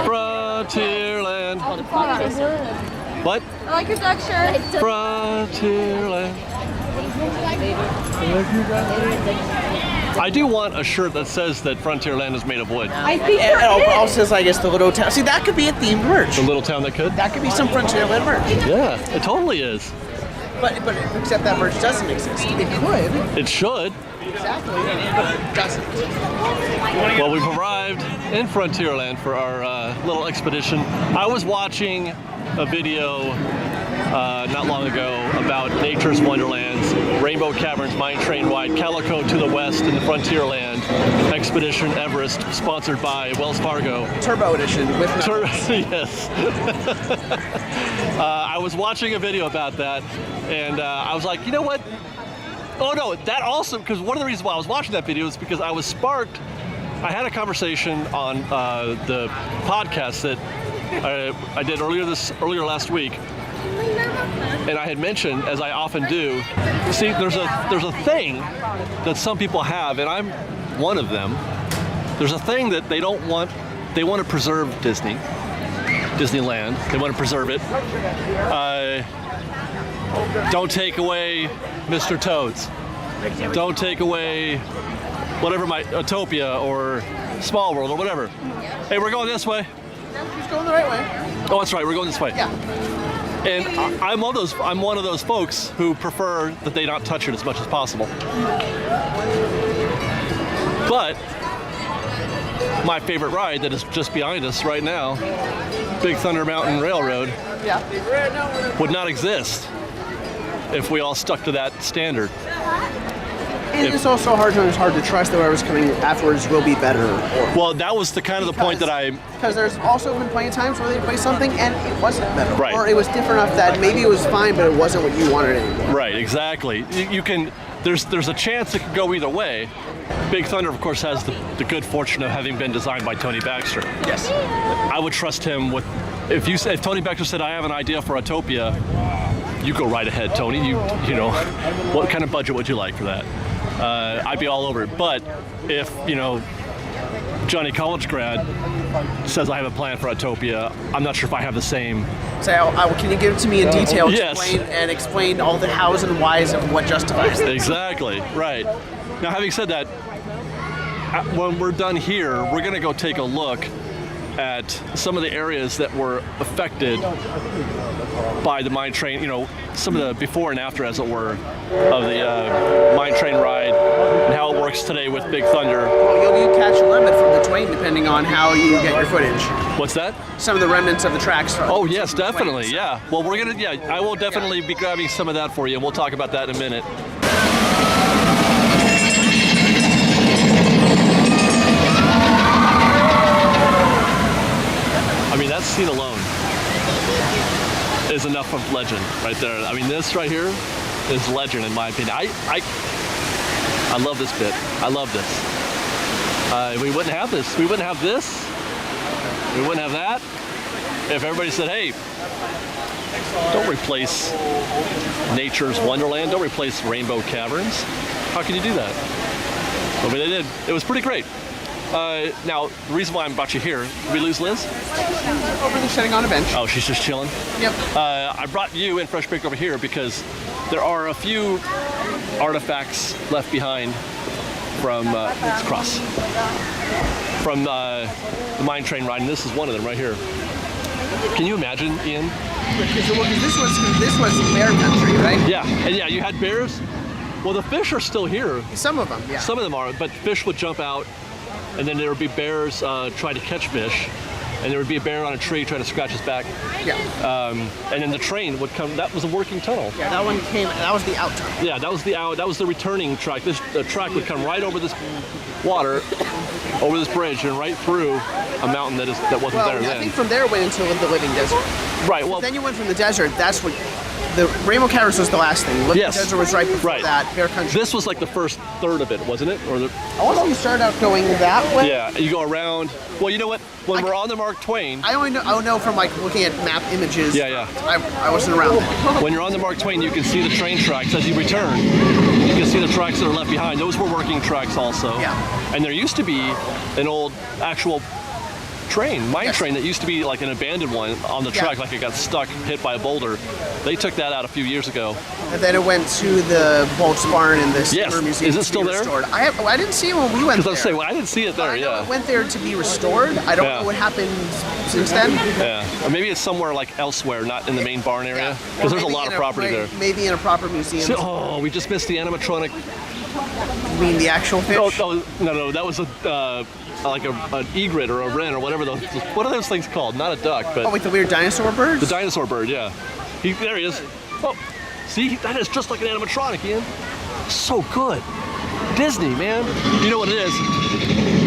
Frontierland. What? I like your duck shirt. Frontierland. I do want a shirt that says that Frontierland is made of wood. I think And also says, I guess, the little town. See, that could be a themed merch. The little town that could? That could be some Frontierland merch. Yeah, it totally is. But except that merch doesn't exist. It could. It should. Exactly. But it doesn't. Well, we've arrived in Frontierland for our little expedition. I was watching a video not long ago about Nature's Wonderlands, Rainbow Caverns, Mine Train Ride, Calico to the West in the Frontierland, Expedition Everest, sponsored by Wells Fargo. Turbo edition with Yes. I was watching a video about that, and I was like, you know what? Oh no, that also, because one of the reasons why I was watching that video is because I was sparked. I had a conversation on the podcast that I did earlier last week, and I had mentioned, as I often do, see, there's a thing that some people have, and I'm one of them. There's a thing that they don't want. They want to preserve Disneyland. They want to preserve it. Don't take away Mr. Toads. Don't take away whatever Utopia or Small World or whatever. Hey, we're going this way. He's going the right way. Oh, that's right. We're going this way. Yeah. And I'm one of those folks who prefer that they not touch it as much as possible. But my favorite ride that is just behind us right now, Big Thunder Mountain Railroad, would not exist if we all stuck to that standard. And it's also hard to trust that whatever's coming afterwards will be better. Well, that was the kind of the point that because there's also been plenty of times where they play something and it wasn't better, right, or it was different enough that maybe it was fine, but it wasn't what you wanted anymore. Right, exactly. You can. There's a chance it could go either way. Big Thunder, of course, has the good fortune of having been designed by Tony Baxter. Yes. I would trust him with. If Tony Baxter said, I have an idea for Utopia, you go right ahead, Tony. You know, what kind of budget would you like for that? I'd be all over it. But if, Johnny College grad says I have a plan for Utopia, I'm not sure if I have the same. Say, can you give it to me in detail? Yes. Explain all the hows and whys of what justifies it. Exactly, right. Now, having said that, when we're done here, we're going to go take a look at some of the areas that were affected by the mine train, some of the before and after, as it were, of the mine train ride and how it works today with Big Thunder. Well, you'll catch a limit from the Twain depending on how you get your footage. What's that? Some of the remnants of the tracks. Oh, yes, definitely, yeah. Well, I will definitely be grabbing some of that for you, and we'll talk about that in a minute. I mean, that scene alone is enough of legend right there. I mean, this right here is legend in my opinion. I love this bit. I love this. We wouldn't have this. We wouldn't have this. We wouldn't have that if everybody said, hey, don't replace Nature's Wonderland. Don't replace Rainbow Caverns. How can you do that? I mean, they did. It was pretty great. Now, the reason why I'm brought you here, did we lose Liz? Over there sitting on a bench. Oh, she's just chilling? Yep. I brought you and Flashback over here because there are a few artifacts left behind from, let's cross, from the mine train ride, and this is one of them right here. Can you imagine, Ian? This was bear country, right? Yeah, and yeah, you had bears. Well, the fish are still here. Some of them, yeah. Some of them are, but fish would jump out, and then there would be bears trying to catch fish, and there would be a bear on a tree trying to scratch his back. Yeah. And then the train would come. That was a working tunnel. Yeah, that one came. That was the out tunnel. Yeah, that was the out. That was the returning track. The track would come right over this water, over this bridge, and right through a mountain that wasn't there then. I think from there it went into the Living Desert. Right. Well, then you went from the desert. That's what. The Rainbow Caverns was the last thing. Living Desert was right before that. Bear Country. This was like the first third of it, wasn't it? I want to say you started out going that way. Yeah, you go around. Well, you know what? When we're on the Mark Twain. I only know from like looking at map images. Yeah. I wasn't around then. When you're on the Mark Twain, you can see the train tracks as you return. You can see the tracks that are left behind. Those were working tracks also. Yeah. And there used to be an old actual mine train that used to be like an abandoned one on the track, like it got stuck, hit by a boulder. They took that out a few years ago. And then it went to the Holtz barn in the Steamer Museum. Is it still there? I didn't see it when we went there. Because I was saying, well, I didn't see it there. It went there to be restored. I don't know what happened since then. Yeah, or maybe it's somewhere like elsewhere, not in the main barn area. Because there's a lot of property there. Maybe in a proper museum. So, we just missed the animatronic. You mean the actual fish? Oh, no, that was like an egret or a wren or whatever those. What are those things called? Not a duck, but. Oh, wait, the weird dinosaur birds? The dinosaur bird, yeah. There he is. Oh, see, that is just like an animatronic, Ian. So good. Disney, man. You know what it is?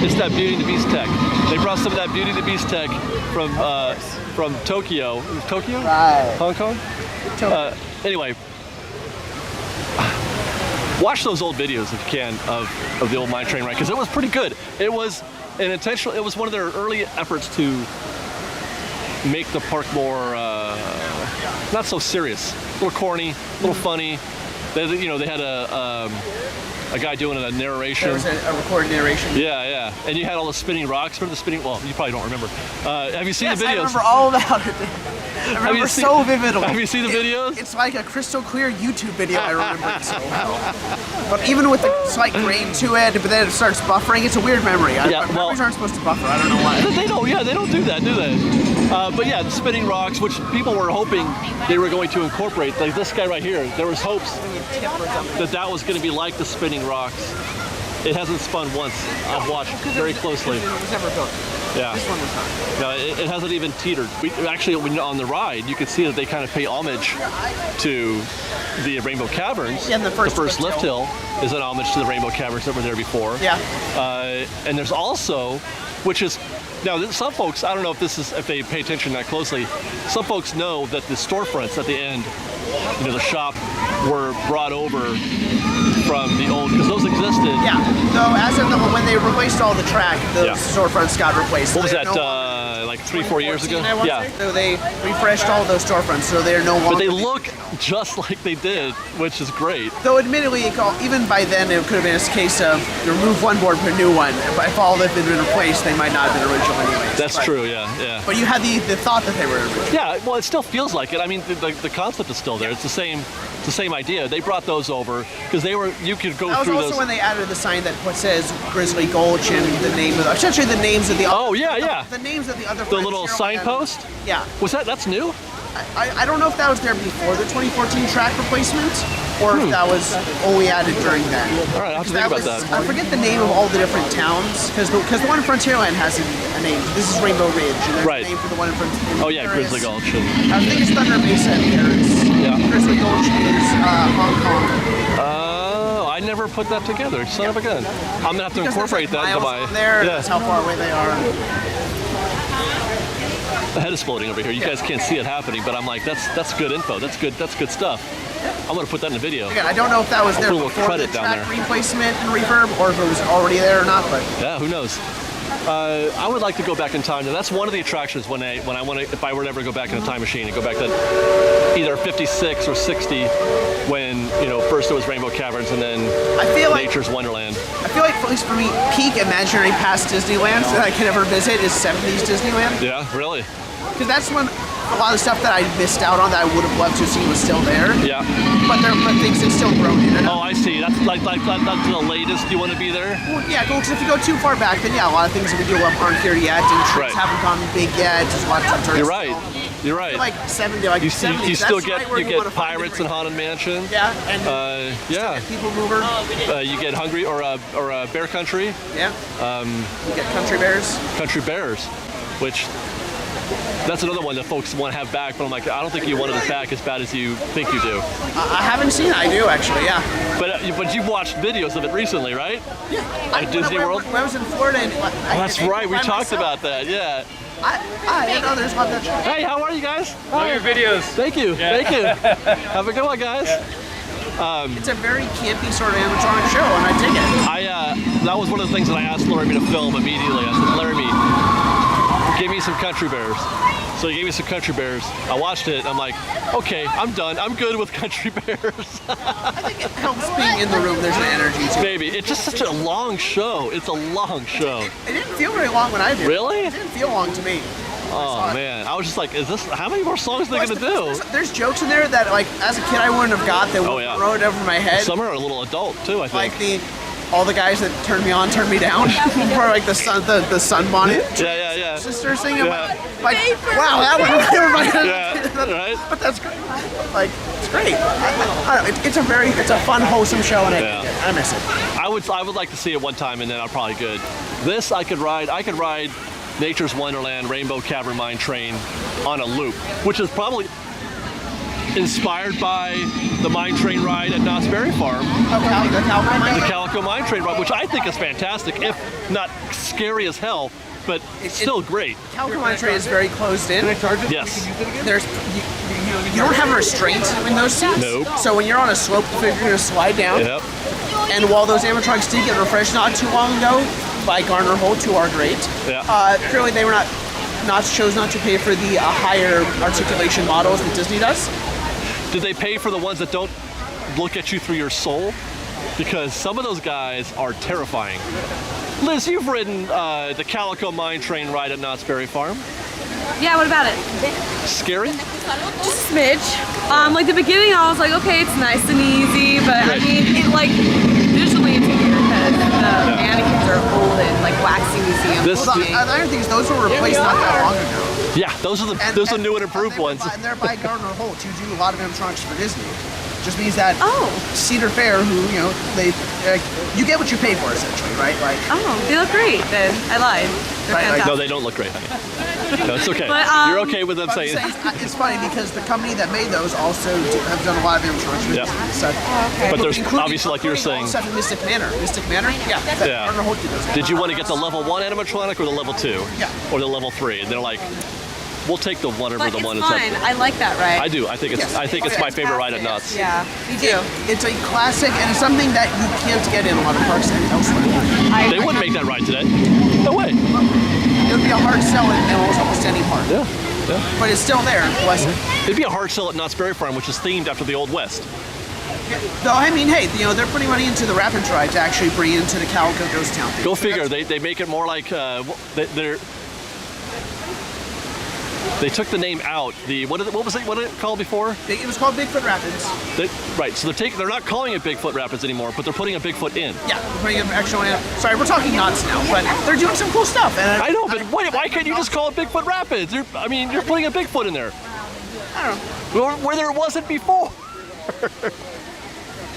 It's that Beauty and the Beast tech. They brought some of that Beauty and the Beast tech from Tokyo. Tokyo? Right. Hong Kong? Anyway. Watch those old videos if you can of the old mine train ride, because it was pretty good. It was an intentional. It was one of their early efforts to make the park more not so serious, a little corny, a little funny. They had a guy doing a narration. There was a recorded narration. Yeah, and you had all the spinning rocks. Remember the spinning? Well, you probably don't remember. Have you seen the videos? I remember all about it. I remember so vividly. Have you seen the videos? It's like a crystal clear YouTube video. I remember it so well. But even with the slight grain to it, but then it starts buffering. It's a weird memory. Memories aren't supposed to buffer. I don't know why. They don't. Yeah, they don't do that, do they? But yeah, the spinning rocks, which people were hoping they were going to incorporate. Like this guy right here, there was hopes that was going to be like the spinning rocks. It hasn't spun once. I've watched very closely. It was never built. Yeah. This one was not. No, it hasn't even teetered. Actually, when on the ride, you could see that they kind of pay homage to the Rainbow Caverns. Yeah, and the first lift hill is an homage to the Rainbow Caverns that were there before. Yeah. And there's also, which is, now some folks, I don't know if they pay attention that closely, some folks know that the storefronts at the end, the shop, were brought over from the old, because those existed. Yeah, though as of when they replaced all the track, those storefronts got replaced. What was that, like 3-4 years ago? Yeah. So they refreshed all those storefronts, so they're no longer. But they look just like they did, which is great. Though admittedly, even by then, it could have been a case of remove one board, put a new one. But if all of it had been replaced, they might not have been original anyways. That's true, yeah. But you had the thought that they were original. Yeah, well, it still feels like it. I mean, the concept is still there. It's the same idea. They brought those over because you could go through those. That was also when they added the sign that says Grizzly Gulch and the name of essentially the names of the other. Oh yeah. The names of the other. The little signpost. Yeah. That's new? I don't know if that was there before the 2014 track replacement, or if that was only added during that. All right, I'll have to think about that. I forget the name of all the different towns, because the one in Frontierland has a name. This is Rainbow Ridge, and there's a name for the one in Frontierland. Oh yeah, Grizzly Gulch. I think it's Thunder Mesa in Paris. Yeah. Grizzly Gulch is Hong Kong. I never put that together. Son of a gun. I'm gonna have to incorporate that into my. There, that's how far away they are. The head is exploding over here. You guys can't see it happening, but I'm like, that's good info. That's good stuff. I'm gonna put that in the video. Again, I don't know if that was there before the track replacement and refurb, or if it was already there or not. But yeah, who knows? I would like to go back in time, and that's one of the attractions when I want to, if I were to ever go back in a time machine and go back to either 56 or 60, when first it was Rainbow Caverns and then Nature's Wonderland. I feel like, at least for me, peak imaginary past Disneyland that I can ever visit is 70s Disneyland. Yeah, really. Because that's when a lot of stuff that I missed out on that I would have loved to see was still there. Yeah. But things have still grown in. Oh, I see. That's like that's the latest you want to be there? Well, yeah, because if you go too far back, then yeah, a lot of things that we do aren't here yet, and trips haven't gone big yet. Just a lot of tourists. You're right. Like 70, like you 70s. You still get Pirates and Haunted Mansion. Yeah, and People Mover. You get Hungry or Bear Country. Yeah. You get Country Bears. Country Bears, which. That's another one that folks want to have back, but I'm like, I don't think you wanted it back as bad as you think you do. I haven't seen it. I do, actually, yeah. But you've watched videos of it recently, right? Yeah. At Disney World? When I was in Florida. That's right. We talked about that, yeah. I didn't know there's one that. Hey, how are you guys? Love your videos. Thank you. Yeah. Thank you. Have a good one, guys. Yeah. It's a very campy sort of animatronic show, and I dig it. That was one of the things that I asked Laramie to film immediately. I said, Laramie, give me some Country Bears. So he gave me some Country Bears. I watched it. I'm like, okay, I'm done. I'm good with Country Bears. I think it helps being in the room. There's an energy to it. Maybe. It's just such a long show. It's a long show. It didn't feel very long when I did. Really? It didn't feel long to me. Oh man, I was just like, is this? How many more songs are they gonna do? There's jokes in there that, like, as a kid I wouldn't have got. That wrote over my head. Some are a little adult too, I think. Like all the guys that turned me on, turned me down. Or like the sunbonnet. Yeah. Sister singing. Like, wow, that would remember my. Yeah, right. But that's great. Like, it's great. I don't know, it's a fun, wholesome show, and I miss it. I would like to see it one time, and then I'm probably good. This I could ride. Nature's Wonderland, Rainbow Cavern Mine Train on a loop, which is probably inspired by the mine train ride at Knott's Berry Farm. The Calico Mine Train ride, which I think is fantastic, if not scary as hell, but it's still great. Calico Mine Train is very closed in. Yes. You don't have a restraint in those seats. Nope. So when you're on a slope, you're going to slide down. Yep. And while those animatronics did get refreshed not too long ago by Garner Holtz, who are great, clearly they were chose not to pay for the higher articulation models that Disney does. Did they pay for the ones that don't look at you through your soul? Because some of those guys are terrifying. Liz, you've ridden the Calico Mine Train ride at Knott's Berry Farm. Yeah, what about it? Scary? Just a smidge. Like the beginning, I was like, okay, it's nice and easy, but I mean, it like visually it's weird because the mannequins are old and like waxy museum. The other thing is those were replaced not that long ago. Yeah, those are new and improved ones. And they're by Garner Holtz, who do a lot of animatronics for Disney. Just means that Cedar Fair, who you get what you pay for essentially, right? Like they look great. Then I lied. No, they don't look great, honey. No, it's okay. But, you're okay with them saying it's funny because the company that made those also have done a lot of animatronics for Disney. So, but there's obviously, like you were saying, stuff in Mystic Manor. Yeah. Garner Holtz did those. Did you want to get the level 1 animatronic or the level 2? Yeah. Or the level 3? And they're like, we'll take the whatever the one is. But it's fun. I like that ride. I do. I think it's my favorite ride at Knott's. Yeah, me too. It's a classic, and it's something that you can't get in a lot of parks elsewhere. They wouldn't make that ride today. No way. It would be a hard sell in almost any park. Yeah. But it's still there. It'd be a hard sell at Knott's Berry Farm, which is themed after the Old West. Though I mean, hey, they're putting money into the Rapids ride to actually bring into the Calico Ghost Town thing. Go figure. They make it more like they took the name out. What was it called before? It was called Bigfoot Rapids. Right. So they're not calling it Bigfoot Rapids anymore, but they're putting a Bigfoot in. Yeah, they're putting an actual. Sorry, we're talking Knott's now, but they're doing some cool stuff. And I know, but why can't you just call it Bigfoot Rapids? You're putting a Bigfoot in there. I don't know. Where there wasn't before.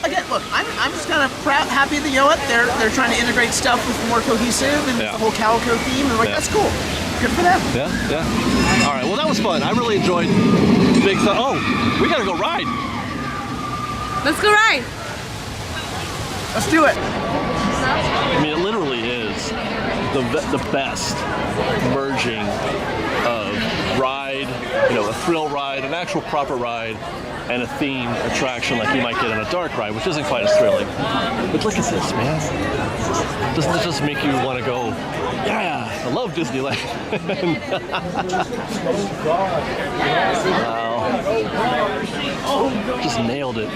Again, look, I'm just kind of happy that they're trying to integrate stuff with more cohesive and the whole Calico theme, and that's cool. Good for them. Yeah. All right. Well, that was fun. I really enjoyed Big Thunder. Oh, we gotta go ride. Let's go ride. Let's do it. I mean, it literally is the best merging of ride, a thrill ride, an actual proper ride, and a themed attraction like you might get on a dark ride, which isn't quite as thrilling. But look at this, man. Doesn't it just make you want to go, yeah, I love Disneyland. Wow. Just nailed it.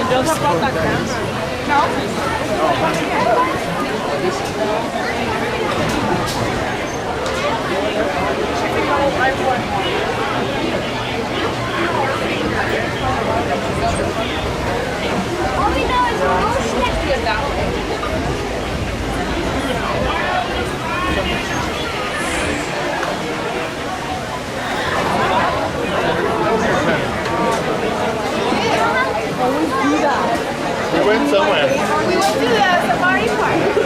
Don't talk about that. went somewhere. We went to the safari park.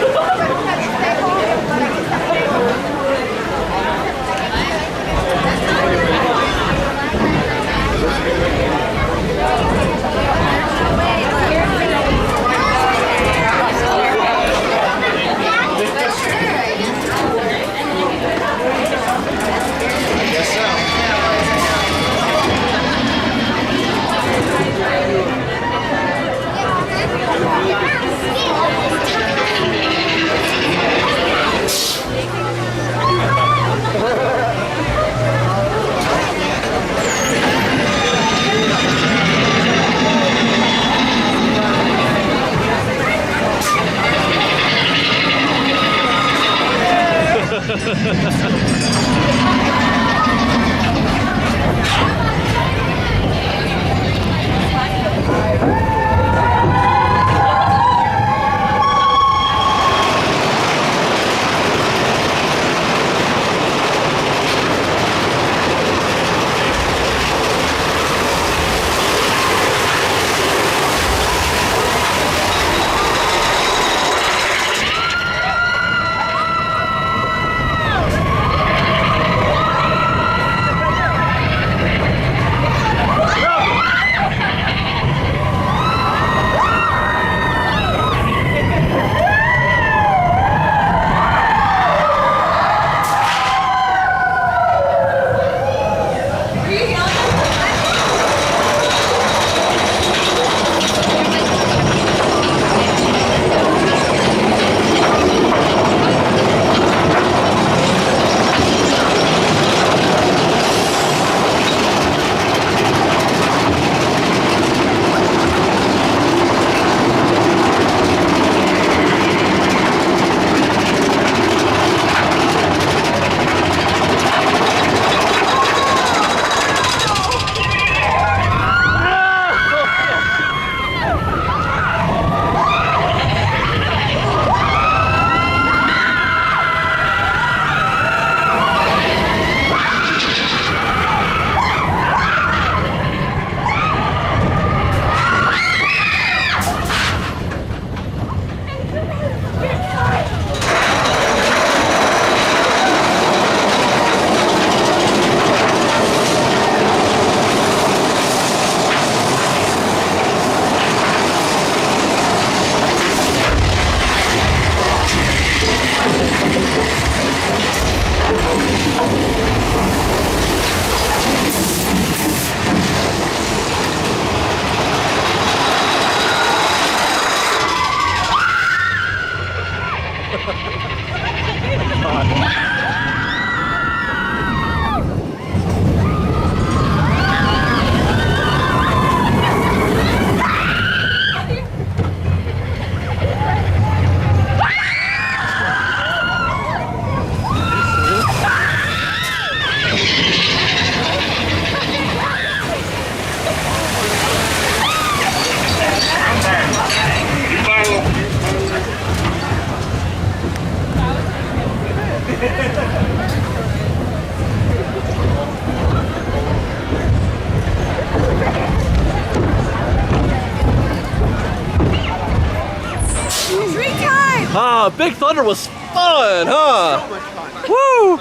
Ah, Big Thunder was fun, huh? So much fun. Woo!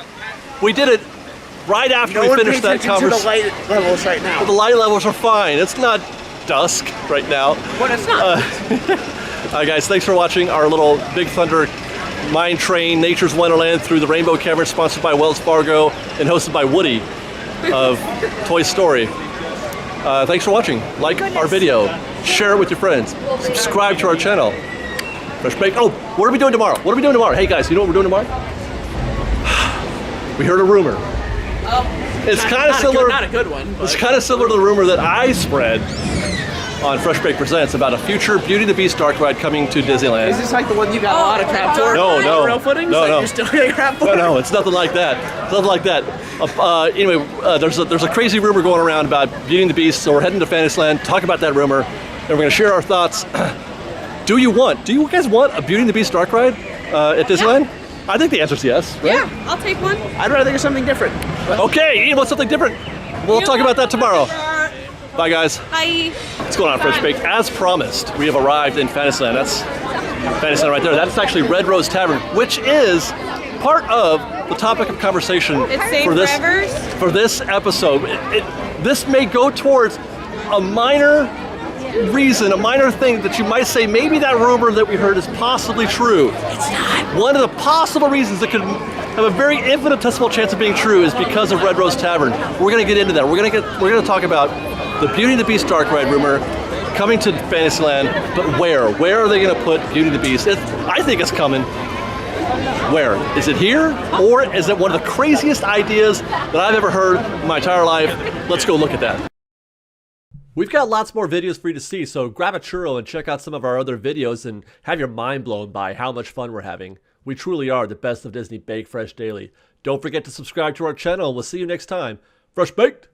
We did it right after we finished that to the conversation. light levels right now. The light levels are fine. It's not dusk right now. But it's not. Guys, thanks for watching our little Big Thunder Mine Train Nature's Wonderland through the Rainbow Cavern, sponsored by Wells Fargo and hosted by Woody of Toy Story. Thanks for watching. Like our video, share it with your friends, subscribe to our channel. Flashback. Oh, what are we doing tomorrow? What are we doing tomorrow? Hey guys, you know what we're doing tomorrow? We heard a rumor. Oh, it's kind of similar. Not a good one. It's kind of similar to the rumor that I spread on Flashback Presents about a future Beauty and the Beast dark ride coming to Disneyland. Is this like the one you got a lot of crap for? No. Real footings? No, like no. You're still getting crap for? No, it's nothing like that. It's nothing like that. Anyway, there's a crazy rumor going around about Beauty and the Beast, so we're heading to Fantasyland, talk about that rumor, and we're going to share our thoughts. Do you guys want a Beauty and the Beast dark ride at Disneyland? Yeah. I think the answer is yes. Right? Yeah, I'll take one. I'd rather think of something different. Okay, Ian wants something different. We'll talk about that tomorrow. Bye, guys. Bye. What's going on, Fresh Bake? As promised, we have arrived in Fantasyland. That's Fantasyland right there. That's actually Red Rose Tavern, which is part of the topic of conversation for this episode. This may go towards a minor reason, a minor thing that you might say maybe that rumor that we heard is possibly true. It's not. One of the possible reasons that could have a very infinitesimal chance of being true is because of Red Rose Tavern. We're gonna get into that. We're gonna talk about the Beauty and the Beast dark ride rumor coming to Fantasyland, but where? Where are they gonna put Beauty and the Beast? I think it's coming. Where? Is it here? Or is it one of the craziest ideas that I've ever heard in my entire life? Let's go look at that. We've got lots more videos for you to see, so grab a churro and check out some of our other videos and have your mind blown by how much fun we're having. We truly are the best of Disney Bake Fresh Daily. Don't forget to subscribe to our channel, and we'll see you next time. Fresh Baked!